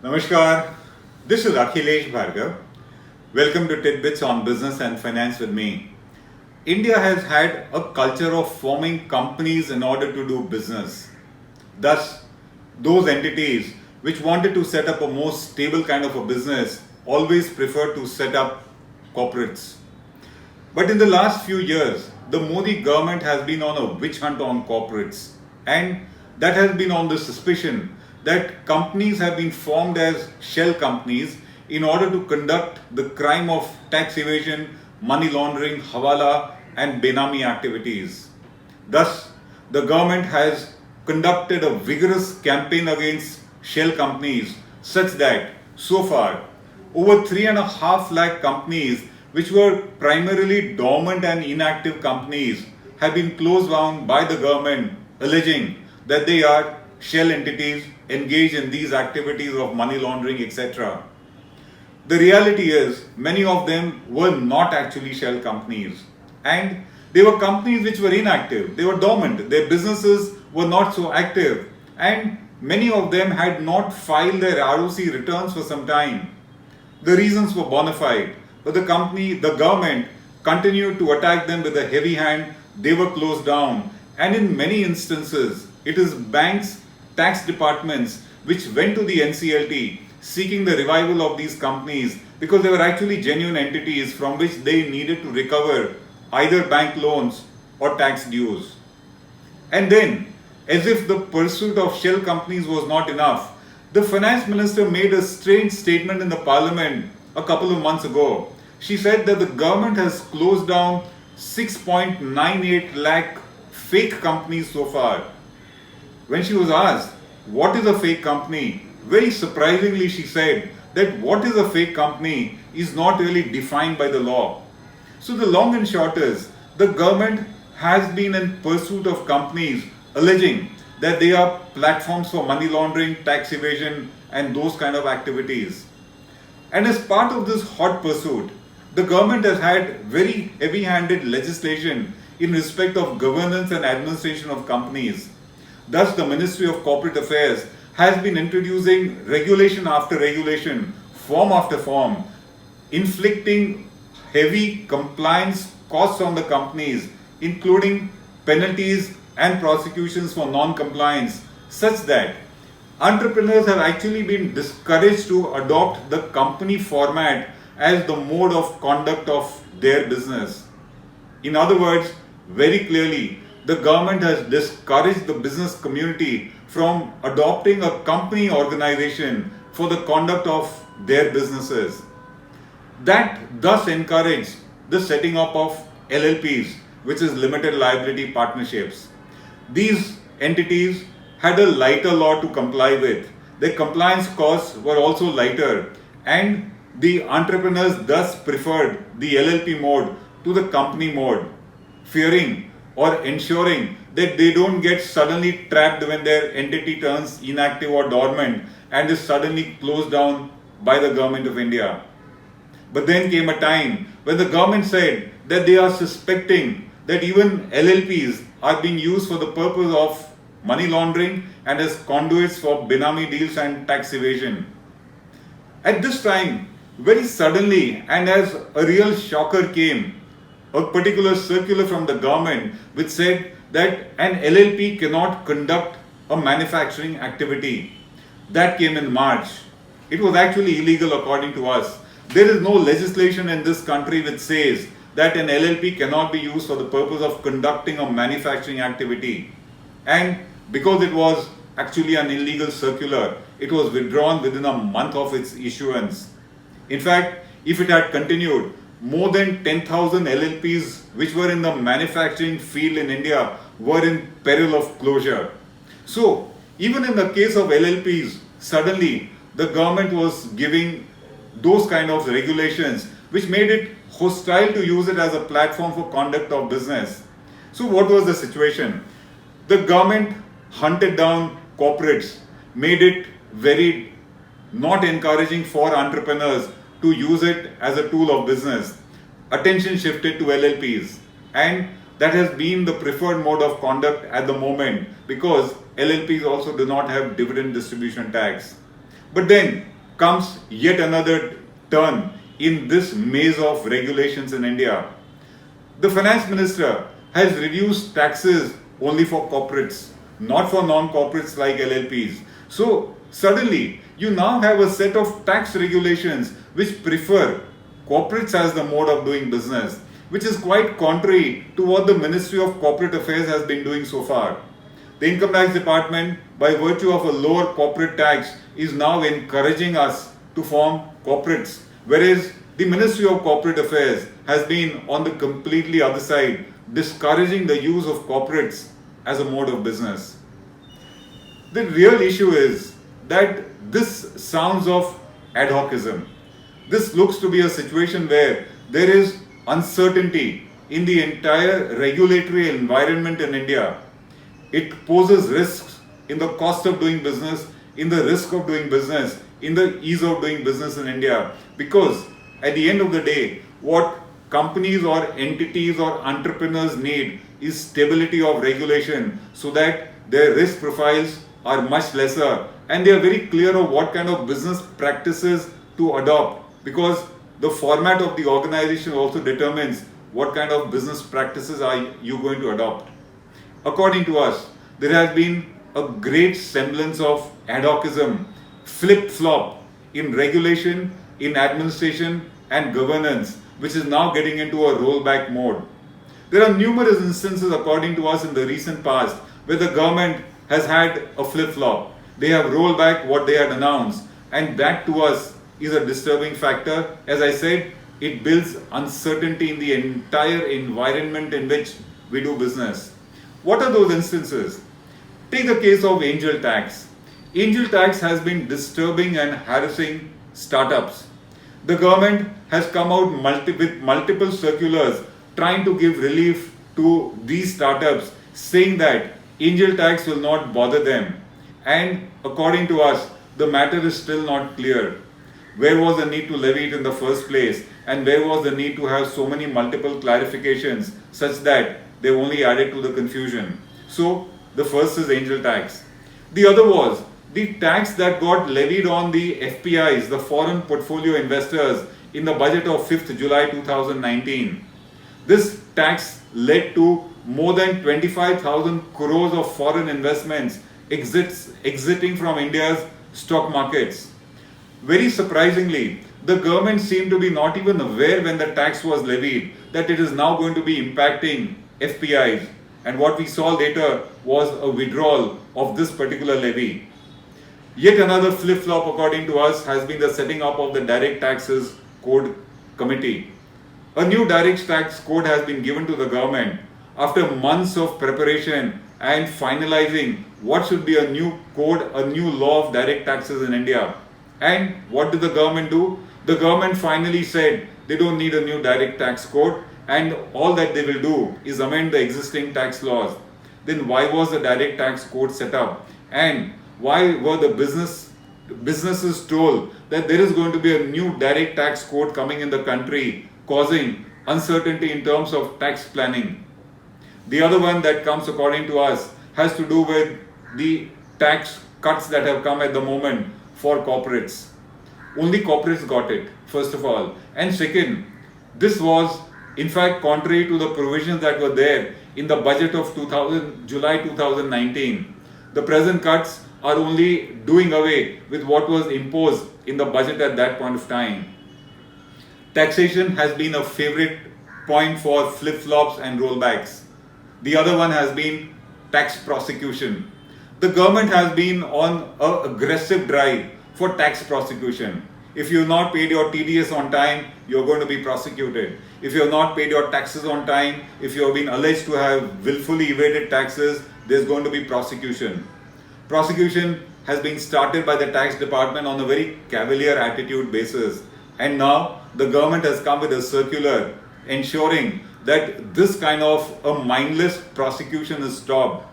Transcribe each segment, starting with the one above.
Namaskar, this is Akhilesh Bhargava. Welcome to Tit-Bits on Business and Finance with me. India has had a culture of forming companies in order to do business. Thus, those entities which wanted to set up a more stable kind of a business always preferred to set up corporates. But in the last few years, the Modi government has been on a witch hunt on corporates, and that has been on the suspicion that companies have been formed as shell companies in order to conduct the crime of tax evasion, money laundering, hawala and benami activities. Thus, the government has conducted a vigorous campaign against shell companies such that so far over 3.5 lakh companies which were primarily dormant and inactive companies have been closed down by the government, alleging that they are shell entities engaged in these activities of money laundering, etc. The reality is, many of them were not actually shell companies, and they were companies which were inactive, they were dormant, their businesses were not so active, and many of them had not filed their ROC returns for some time. The reasons were bona fide, but the government continued to attack them with a heavy hand. They were closed down, and in many instances, it is banks, tax departments which went to the NCLT seeking the revival of these companies because they were actually genuine entities from which they needed to recover either bank loans or tax dues. And then, as if the pursuit of shell companies was not enough, the finance minister made a strange statement in the parliament a couple of months ago. She said that the government has closed down 6.98 lakh fake companies so far. When she was asked, what is a fake company? Very surprisingly, she said that what is a fake company is not really defined by the law. So the long and short is, the government has been in pursuit of companies alleging that they are platforms for money laundering, tax evasion and those kind of activities. And as part of this hot pursuit, the government has had very heavy-handed legislation in respect of governance and administration of companies. Thus, the Ministry of Corporate Affairs has been introducing regulation after regulation, form after form, inflicting heavy compliance costs on the companies, including penalties and prosecutions for non-compliance, such that entrepreneurs have actually been discouraged to adopt the company format as the mode of conduct of their business. In other words, very clearly, the government has discouraged the business community from adopting a company organization for the conduct of their businesses. That thus encouraged the setting up of LLPs, which is limited liability partnerships. These entities had a lighter law to comply with. Their compliance costs were also lighter, and the entrepreneurs thus preferred the LLP mode to the company mode, fearing or ensuring that they don't get suddenly trapped when their entity turns inactive or dormant and is suddenly closed down by the government of India. But then came a time when the government said that they are suspecting that even LLPs are being used for the purpose of money laundering and as conduits for benami deals and tax evasion. At this time, very suddenly and as a real shocker came, a particular circular from the government which said that an LLP cannot conduct a manufacturing activity. That came in March. It was actually illegal according to us. There is no legislation in this country which says that an LLP cannot be used for the purpose of conducting a manufacturing activity. And because it was actually an illegal circular, it was withdrawn within a month of its issuance. In fact, if it had continued, more than 10,000 LLPs which were in the manufacturing field in India were in peril of closure. So, even in the case of LLPs, suddenly the government was giving those kind of regulations which made it hostile to use it as a platform for conduct of business. So what was the situation? The government hunted down corporates, made it very not encouraging for entrepreneurs to use it as a tool of business. Attention shifted to LLPs, and that has been the preferred mode of conduct at the moment because LLPs also do not have dividend distribution tax. But then comes yet another turn in this maze of regulations in India. The finance minister has reduced taxes only for corporates, not for non-corporates like LLPs. So suddenly you now have a set of tax regulations which prefer corporates as the mode of doing business, which is quite contrary to what the Ministry of Corporate Affairs has been doing so far. The Income Tax Department, by virtue of a lower corporate tax, is now encouraging us to form corporates, whereas the Ministry of Corporate Affairs has been on the completely other side, discouraging the use of corporates as a mode of business. The real issue is that this sounds of ad hocism. This looks to be a situation where there is uncertainty in the entire regulatory environment in India. It poses risks in the cost of doing business, in the risk of doing business, in the ease of doing business in India, because at the end of the day, what companies or entities or entrepreneurs need is stability of regulation so that their risk profiles are much lesser and they are very clear of what kind of business practices to adopt, because the format of the organization also determines what kind of business practices are you going to adopt. According to us, there has been a great semblance of ad hocism, flip-flop in regulation, in administration and governance, which is now getting into a rollback mode. There are numerous instances, according to us, in the recent past where the government has had a flip-flop. They have rolled back what they had announced, and that to us is a disturbing factor. As I said, it builds uncertainty in the entire environment in which we do business. What are those instances? Take the case of angel tax. Angel tax has been disturbing and harassing startups. The government has come out with multiple circulars trying to give relief to these startups, saying that angel tax will not bother them. And according to us, the matter is still not clear. Where was the need to levy it in the first place, and where was the need to have so many multiple clarifications such that they only added to the confusion? So the first is angel tax. The other was the tax that got levied on the FPIs, the foreign portfolio investors, in the budget of 5th July 2019. This tax led to more than 25,000 crores of foreign investments exiting from India's stock markets. Very surprisingly, the government seemed to be not even aware when the tax was levied that it is now going to be impacting FPIs, and what we saw later was a withdrawal of this particular levy. Yet another flip-flop, according to us, has been the setting up of the Direct Taxes Code Committee. A new direct tax code has been given to the government after months of preparation and finalizing what should be a new code, a new law of direct taxes in India. And what did the government do? The government finally said they don't need a new direct tax code, and all that they will do is amend the existing tax laws. Then why was the direct tax code set up? And why were the businesses told that there is going to be a new direct tax code coming in the country, causing uncertainty in terms of tax planning? The other one that comes, according to us, has to do with the tax cuts that have come at the moment for corporates. Only corporates got it, first of all. And second, this was in fact contrary to the provisions that were there in the budget of July 2019. The present cuts are only doing away with what was imposed in the budget at that point of time. Taxation has been a favorite point for flip-flops and rollbacks. The other one has been tax prosecution. The government has been on an aggressive drive for tax prosecution. If you have not paid your TDS on time, you are going to be prosecuted. If you have not paid your taxes on time, if you have been alleged to have willfully evaded taxes, there is going to be prosecution. Prosecution has been started by the tax department on a very cavalier attitude basis. And now the government has come with a circular ensuring that this kind of a mindless prosecution is stopped.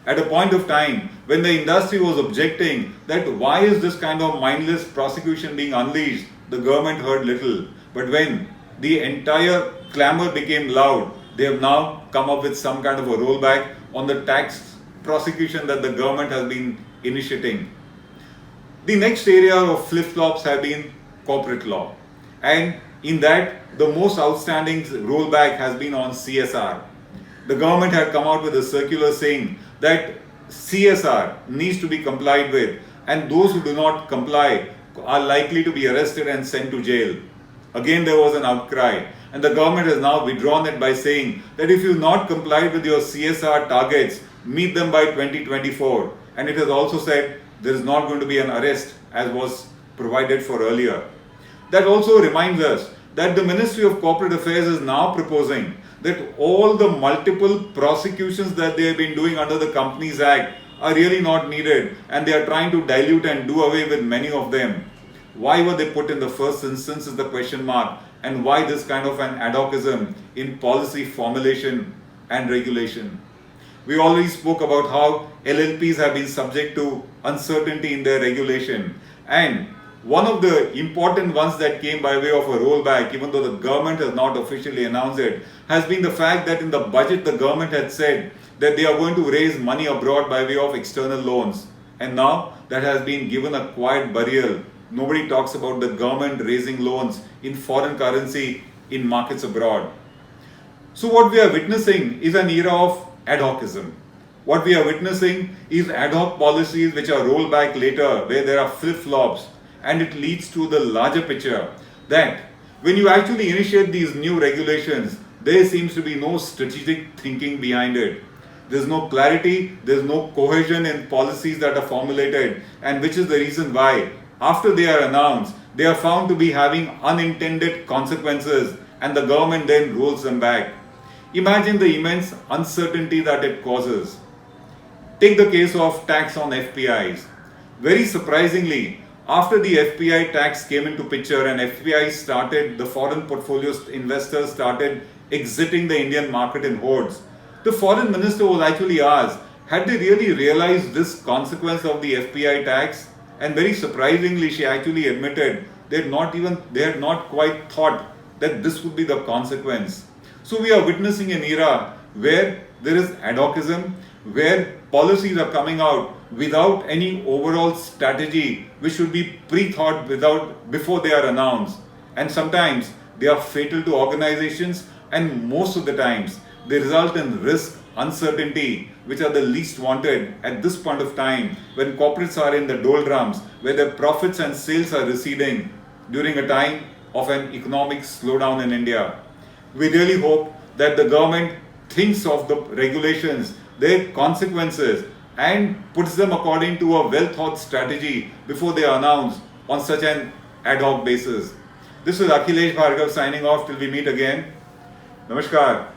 At a point of time when the industry was objecting that why is this kind of mindless prosecution being unleashed, the government heard little. But when the entire clamor became loud, they have now come up with some kind of a rollback on the tax prosecution that the government has been initiating. The next area of flip-flops have been corporate law. And in that, the most outstanding rollback has been on CSR. The government had come out with a circular saying that CSR needs to be complied with, and those who do not comply are likely to be arrested and sent to jail. Again, there was an outcry, and the government has now withdrawn it by saying that if you not complied with your CSR targets, meet them by 2024. And it has also said there is not going to be an arrest as was provided for earlier. That also reminds us that the Ministry of Corporate Affairs is now proposing that all the multiple prosecutions that they have been doing under the Companies Act are really not needed, and they are trying to dilute and do away with many of them. Why were they put in the first instance is the question mark, and why this kind of an ad hocism in policy formulation and regulation. We already spoke about how LLPs have been subject to uncertainty in their regulation, and one of the important ones that came by way of a rollback, even though the government has not officially announced it, has been the fact that in the budget the government had said that they are going to raise money abroad by way of external loans. And now that has been given a quiet burial. Nobody talks about the government raising loans in foreign currency in markets abroad. So what we are witnessing is an era of ad hocism. What we are witnessing is ad hoc policies which are rolled back later, where there are flip-flops, and it leads to the larger picture that when you actually initiate these new regulations, there seems to be no strategic thinking behind it. There's no clarity, there's no cohesion in policies that are formulated, and which is the reason why, after they are announced, they are found to be having unintended consequences, and the government then rolls them back. Imagine the immense uncertainty that it causes. Take the case of tax on FPIs. Very surprisingly, after the FPI tax came into picture and FPI started, the foreign portfolio investors started exiting the Indian market in hordes, the foreign minister was actually asked, had they really realized this consequence of the FPI tax? And very surprisingly, she actually admitted they had not quite thought that this would be the consequence. So we are witnessing an era where there is ad hocism, where policies are coming out without any overall strategy which should be pre-thought before they are announced. And sometimes they are fatal to organizations, and most of the times they result in risk, uncertainty, which are the least wanted at this point of time when corporates are in the doldrums, where their profits and sales are receding during a time of an economic slowdown in India. We really hope that the government thinks of the regulations, their consequences, and puts them according to a well-thought strategy before they are announced on such an ad hoc basis. This is Akhilesh Bhargava signing off till we meet again. Namaskar.